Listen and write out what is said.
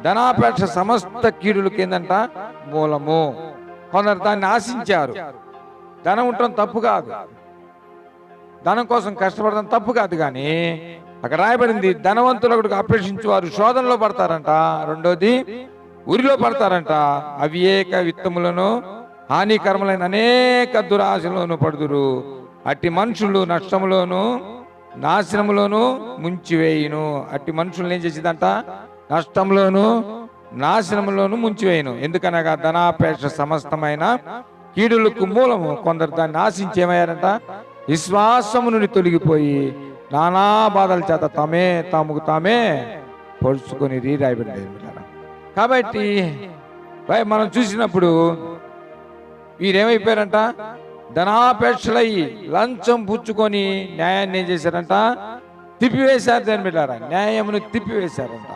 ధనాపేక్ష సమస్త కీడులకి ఏందంట మూలము. కొందరు దాన్ని ఆశించారు. ధనం ఉండటం తప్పు కాదు, ధనం కోసం కష్టపడడం తప్పు కాదు, కానీ అక్కడ రాయబడింది ధనవంతులకు అపేక్షించి వారు శోధనలో పడతారంట. రెండోది ఉరిలో పడతారంట. అవివేక విత్తములను హానికరములైన అనేక దురాశలోను పడుదురు. అట్టి మనుషులు నష్టములోను నాశనములోను ముంచివేయును. అట్టి మనుషులను ఏం చేసిందంట? నష్టంలోను నాశనములోను ముంచివేయును. ఎందుకనగా ధనాపేక్ష సమస్తమైన కీడులకు మూలము. కొందరు దాన్ని ఆశించి ఏమయ్యారంట? విశ్వాసము నుండి తొలగిపోయి నానా బాధల చేత తాముకు తామే పొడుచుకొని రాయబడింది. కాబట్టి మనం చూసినప్పుడు వీరేమైపోయారంట? ధనాపేక్షలయ్యి లంచం పుచ్చుకొని న్యాయాన్ని ఏం చేశారంట? తిప్పివేశారు. దాని బిడ్డారా, న్యాయమును తిప్పివేశారంట.